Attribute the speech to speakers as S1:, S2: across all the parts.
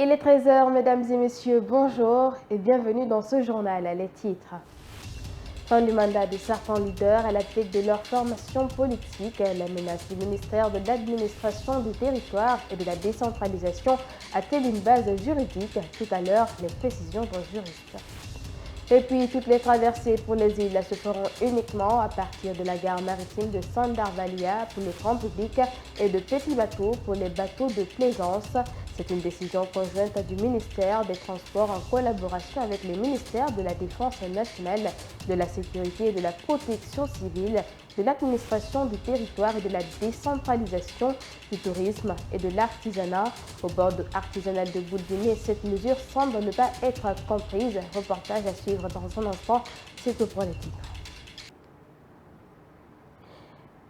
S1: Il est 13 h, mesdames et messieurs, bonjour et bienvenue dans ce journal. Les titres. Fin du mandat de certains leaders à la tête de leur formation politique, la menace du ministère de l'Administration du Territoire et de la Décentralisation a-t-elle une base juridique? Tout à l'heure, les précisions d'un juriste. Et puis, toutes les traversées pour les îles se feront uniquement à partir de la gare maritime de Sandarvalia pour le grand public et de petits bateaux pour les bateaux de plaisance. C'est une décision conjointe du ministère des Transports en collaboration avec les ministères de la Défense nationale, de la Sécurité et de la Protection civile, de l'administration du territoire et de la décentralisation, du tourisme et de l'artisanat. Au bord artisanal de Boudini, cette mesure semble ne pas être comprise. Reportage à suivre dans un instant, c'est tout pour les titres.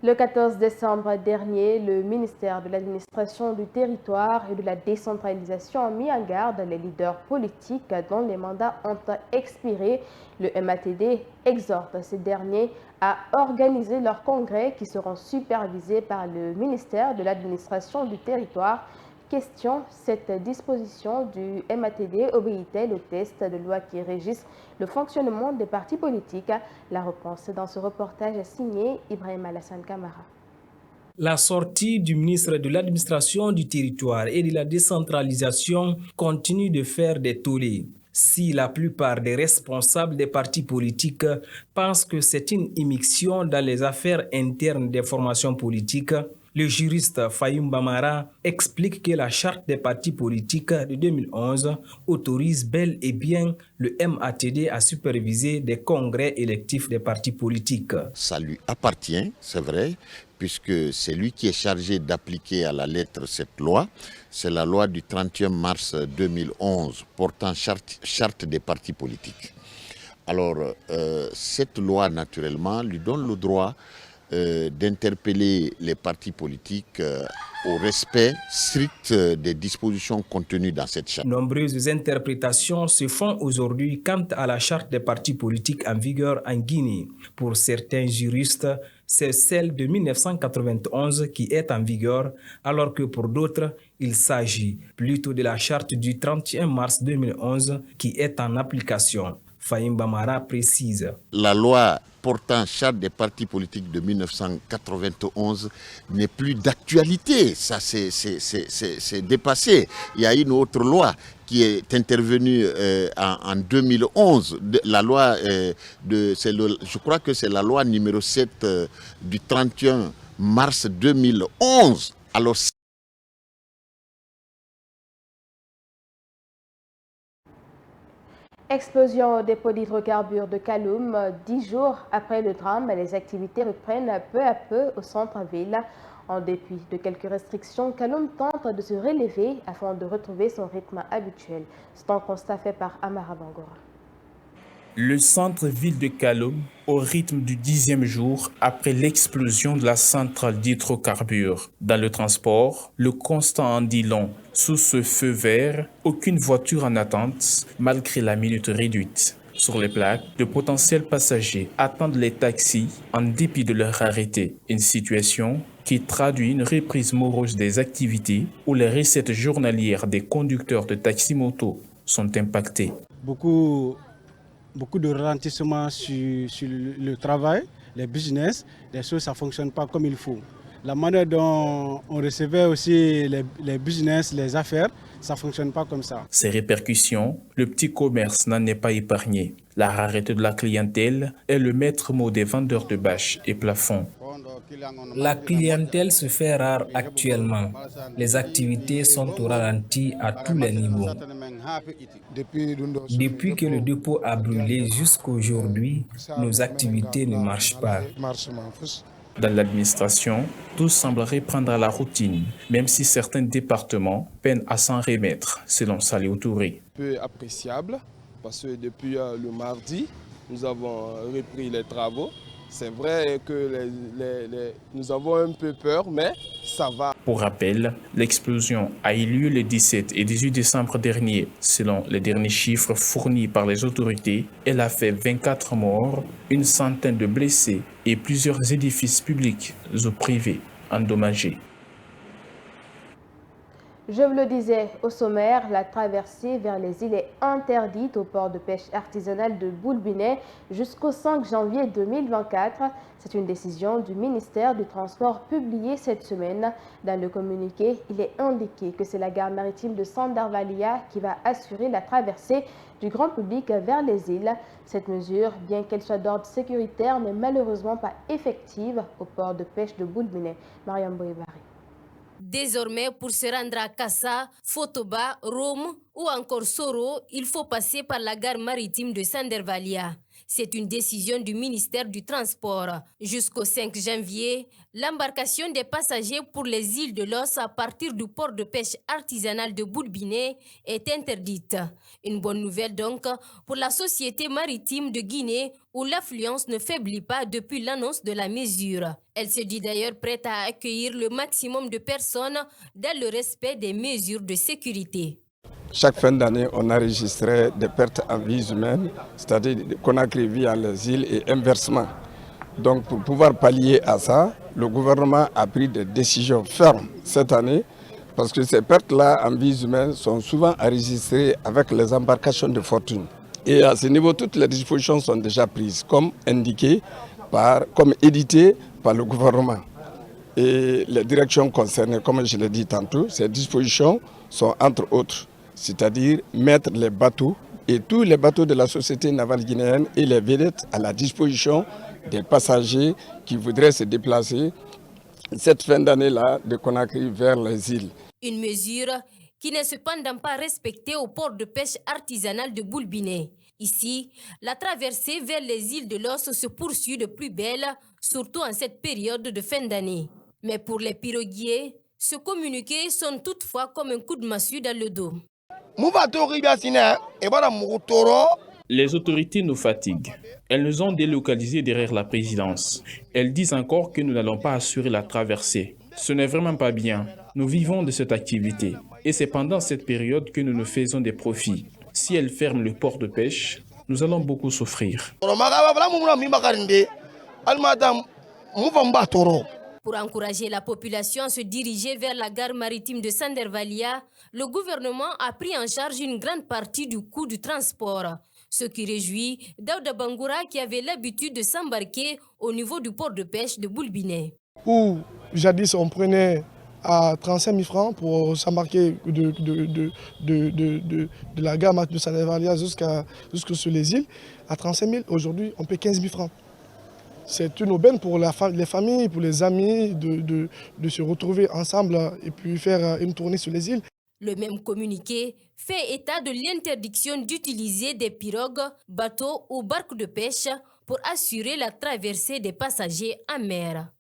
S1: Le 14 décembre dernier, le ministère de l'Administration du Territoire et de la Décentralisation a mis en garde les leaders politiques dont les mandats ont expiré. Le MATD exhorte ces derniers à organiser leurs congrès qui seront supervisés par le ministère de l'Administration du Territoire. Question, cette disposition du MATD obéit-elle aux tests de loi qui régissent le fonctionnement des partis politiques? La réponse dans ce reportage signé Ibrahim Alassane Kamara.
S2: La sortie du ministre de l'Administration du Territoire et de la Décentralisation continue de faire des tollés. Si la plupart des responsables des partis politiques pensent que c'est une immixtion dans les affaires internes des formations politiques, le juriste Fayum Bamara explique que la charte des partis politiques de 2011 autorise bel et bien le MATD à superviser des congrès électifs des partis politiques.
S3: Ça lui appartient, c'est vrai, puisque c'est lui qui est chargé d'appliquer à la lettre cette loi. C'est la loi du 31 mars 2011 portant charte des partis politiques. Alors, cette loi, naturellement, lui donne le droit d'interpeller les partis politiques au respect strict des dispositions contenues dans cette charte.
S2: Nombreuses interprétations se font aujourd'hui quant à la charte des partis politiques en vigueur en Guinée. Pour certains juristes, c'est celle de 1991 qui est en vigueur, alors que pour d'autres, il s'agit plutôt de la charte du 31 mars 2011 qui est en application. Fahim Bamara précise.
S3: La loi portant charte des partis politiques de 1991 n'est plus d'actualité. Ça, c'est dépassé. Il y a une autre loi qui est intervenue en 2011. La loi, je crois que c'est la loi numéro 7 du 31 mars 2011. Alors,
S1: Explosion au dépôt d'hydrocarbures de Kaloum. 10 jours après le drame, les activités reprennent peu à peu au centre-ville. En dépit de quelques restrictions, Kaloum tente de se relever afin de retrouver son rythme habituel. C'est un constat fait par Amara Bangora.
S4: Le centre-ville de Kaloum, au rythme du 10e jour après l'explosion de la centrale d'hydrocarbures. Dans le transport, le constat en dit long. Sous ce feu vert, aucune voiture en attente, malgré la minute réduite. Sur les plaques, de potentiels passagers attendent les taxis en dépit de leur arrêté. Une situation qui traduit une reprise morose des activités où les recettes journalières des conducteurs de taxi-moto sont impactées.
S5: Beaucoup de ralentissement sur le travail, les business, les choses ça ne fonctionne pas comme il faut. La manière dont on recevait aussi les business, les affaires, ça ne fonctionne pas comme ça.
S4: Ces répercussions, le petit commerce n'en est pas épargné. La rareté de la clientèle est le maître mot des vendeurs de bâches et plafonds.
S2: La clientèle se fait rare actuellement. Les activités sont au ralenti à tous les niveaux. Depuis que le dépôt a brûlé jusqu'aujourd'hui, nos activités ne marchent pas.
S4: Dans l'administration, tout semble reprendre à la routine, même si certains départements peinent à s'en remettre, selon Salih Touré.
S6: Peu appréciable, parce que depuis le mardi, nous avons repris les travaux. C'est vrai que nous avons un peu peur, mais ça va.
S4: Pour rappel, l'explosion a eu lieu le 17 et 18 décembre dernier. Selon les derniers chiffres fournis par les autorités, elle a fait 24 morts, une centaine de blessés et plusieurs édifices publics ou privés endommagés.
S1: Je vous le disais au sommaire, la traversée vers les îles est interdite au port de pêche artisanal de Boulbinet jusqu'au 5 janvier 2024. C'est une décision du ministère du Transport publiée cette semaine. Dans le communiqué, il est indiqué que c'est la gare maritime de Sandarvalia qui va assurer la traversée du grand public vers les îles. Cette mesure, bien qu'elle soit d'ordre sécuritaire, n'est malheureusement pas effective au port de pêche de Boulbinet. Mariam Boébari.
S7: Désormais, pour se rendre à Kassa, Fotoba, Rome ou encore Soro, il faut passer par la gare maritime de Sandarvalia. C'est une décision du ministère du Transport. Jusqu'au 5 janvier, l'embarcation des passagers pour les îles de l'Os à partir du port de pêche artisanal de Boulbinet est interdite. Une bonne nouvelle donc pour la Société maritime de Guinée où l'affluence ne faiblit pas depuis l'annonce de la mesure. Elle se dit d'ailleurs prête à accueillir le maximum de personnes dans le respect des mesures de sécurité.
S8: Chaque fin d'année, on enregistrait des pertes en vies humaines, c'est-à-dire qu'on a créé à les îles et inversement. Donc pour pouvoir pallier à ça, le gouvernement a pris des décisions fermes cette année parce que ces pertes-là en vies humaines sont souvent enregistrées avec les embarcations de fortune. Et à ce niveau, toutes les dispositions sont déjà prises, comme indiqué, comme édité par le gouvernement. Et les directions concernées, comme je l'ai dit tantôt, ces dispositions sont entre autres, c'est-à-dire mettre les bateaux et tous les bateaux de la société navale guinéenne et les vedettes à la disposition des passagers qui voudraient se déplacer cette fin d'année-là de Conakry vers les îles.
S7: Une mesure qui n'est cependant pas respectée au port de pêche artisanal de Boulbinet. Ici, la traversée vers les îles de l'Os se poursuit de plus belle, surtout en cette période de fin d'année. Mais pour les piroguiers, ce communiqué sonne toutefois comme un coup de massue dans le dos.
S4: Les autorités nous fatiguent. Elles nous ont délocalisés derrière la présidence. Elles disent encore que nous n'allons pas assurer la traversée. Ce n'est vraiment pas bien. Nous vivons de cette activité. Et c'est pendant cette période que nous nous faisons des profits. Si elles ferment le port de pêche, nous allons beaucoup souffrir.
S7: Pour encourager la population à se diriger vers la gare maritime de Sandarvalia, le gouvernement a pris en charge une grande partie du coût du transport. Ce qui réjouit Daouda Bangoura qui avait l'habitude de s'embarquer au niveau du port de pêche de Boulbinet.
S9: Où jadis on prenait à 35 000 francs pour s'embarquer de la gare de Sandarvalia jusque sur les îles, à 35 000, aujourd'hui on paie 15 000 francs. C'est une aubaine pour les familles, pour les amis de se retrouver ensemble et puis faire une tournée sur les îles.
S7: Le même communiqué fait état de l'interdiction d'utiliser des pirogues, bateaux ou barques de pêche pour assurer la traversée des passagers en mer.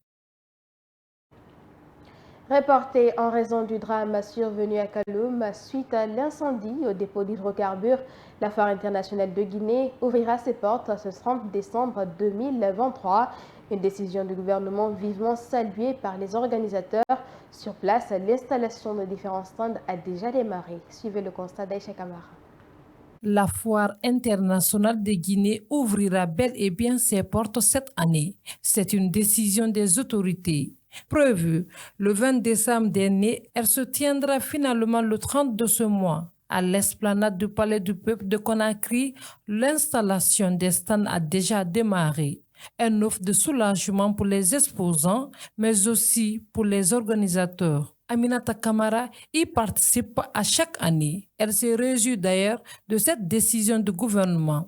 S1: Reporté en raison du drame survenu à Kaloum suite à l'incendie au dépôt d'hydrocarbures, la Foire internationale de Guinée ouvrira ses portes ce 30 décembre 2023. Une décision du gouvernement vivement saluée par les organisateurs. Sur place, l'installation de différents stands a déjà démarré. Suivez le constat d'Aïcha Kamara.
S10: La Foire internationale de Guinée ouvrira bel et bien ses portes cette année. C'est une décision des autorités. Prévue le 20 décembre dernier, elle se tiendra finalement le 30 de ce mois. À l'esplanade du Palais du Peuple de Conakry, l'installation des stands a déjà démarré. Un offre de soulagement pour les exposants, mais aussi pour les organisateurs. Aminata Kamara y participe à chaque année. Elle se réjouit d'ailleurs de cette décision du gouvernement.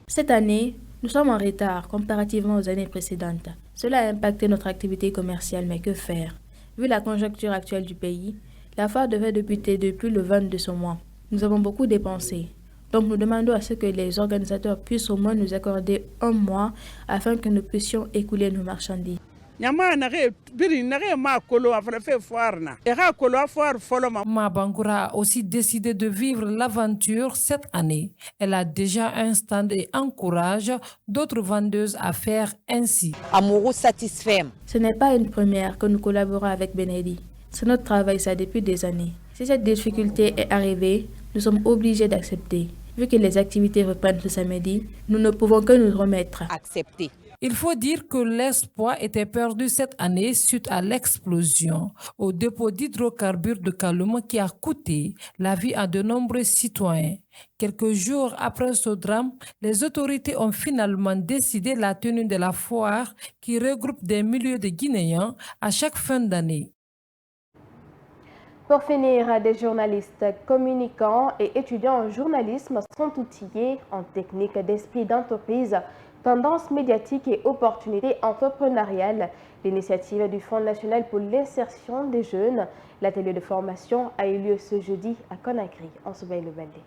S11: Cette année, nous sommes en retard comparativement aux années précédentes. Cela a impacté notre activité commerciale, mais que faire? Vu la conjoncture actuelle du pays, la foire devait débuter depuis le 20 de ce mois. Nous avons beaucoup dépensé. Donc nous demandons à ce que les organisateurs puissent au moins nous accorder un mois afin que nous puissions écouler nos marchandises.
S10: Mabangura a aussi décidé de vivre l'aventure cette année. Elle a déjà un stand et encourage d'autres vendeuses à faire ainsi.
S11: Ce n'est pas une première que nous collaborons avec Benedi. C'est notre travail ça depuis des années. Si cette difficulté est arrivée, nous sommes obligés d'accepter. Vu que les activités reprennent ce samedi, nous ne pouvons que nous remettre.
S10: Il faut dire que l'espoir était perdu cette année suite à l'explosion au dépôt d'hydrocarbures de Kaloum qui a coûté la vie à de nombreux citoyens. Quelques jours après ce drame, les autorités ont finalement décidé la tenue de la foire qui regroupe des milliers de Guinéens à chaque fin d'année.
S1: Pour finir, des journalistes, communicants et étudiants en journalisme sont outillés en techniques d'esprit d'entreprise, tendances médiatiques et opportunités entrepreneuriales. L'initiative du Fonds national pour l'insertion des jeunes, l'atelier de formation a eu lieu ce jeudi à Conakry, en Soubaï-le-Baldé.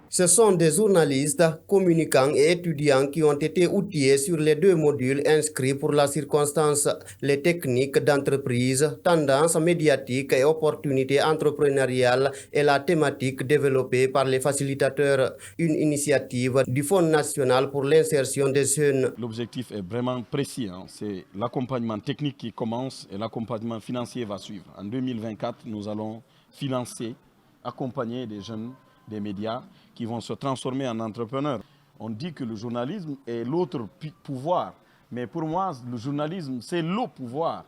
S12: Ce sont des journalistes, communicants et étudiants qui ont été outillés sur les 2 modules inscrits pour la circonstance, les techniques d'entreprise, tendances médiatiques et opportunités entrepreneuriales et la thématique développée par les facilitateurs, une initiative du Fonds national pour l'insertion des jeunes.
S13: L'objectif est vraiment précis, c'est l'accompagnement technique qui commence et l'accompagnement financier va suivre. En 2024, nous allons financer, accompagner des jeunes des médias qui vont se transformer en entrepreneurs. On dit que le journalisme est l'autre pouvoir, mais pour moi, le journalisme, c'est le pouvoir.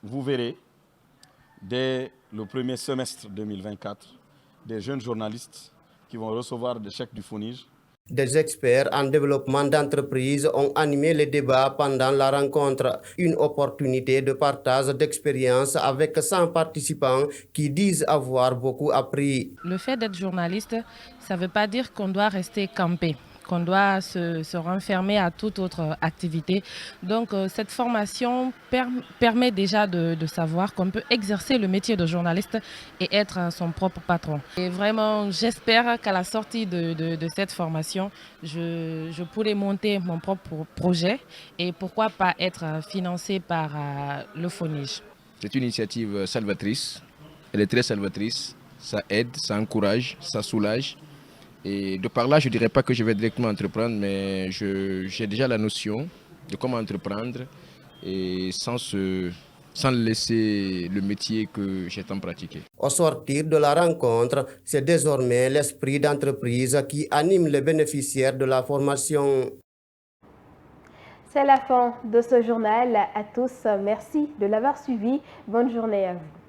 S13: Vous verrez, dès le premier semestre 2024, des jeunes journalistes qui vont recevoir des chèques du FONIGE.
S12: Des experts en développement d'entreprise ont animé les débats pendant la rencontre, une opportunité de partage d'expériences avec 100 participants qui disent avoir beaucoup appris.
S14: Le fait d'être journaliste, ça ne veut pas dire qu'on doit rester campé, qu'on doit se renfermer à toute autre activité. Donc cette formation permet déjà de savoir qu'on peut exercer le métier de journaliste et être son propre patron. Et vraiment, j'espère qu'à la sortie de cette formation, je pourrai monter mon propre projet et pourquoi pas être financé par le FONIGE.
S15: C'est une initiative salvatrice, elle est très salvatrice, ça aide, ça encourage, ça soulage. Et de par là, je ne dirais pas que je vais directement entreprendre, mais j'ai déjà la notion de comment entreprendre et sans laisser le métier que j'ai tant pratiqué.
S12: Au sortir de la rencontre, c'est désormais l'esprit d'entreprise qui anime les bénéficiaires de la formation.
S1: C'est la fin de ce journal. À tous, merci de l'avoir suivi. Bonne journée à vous.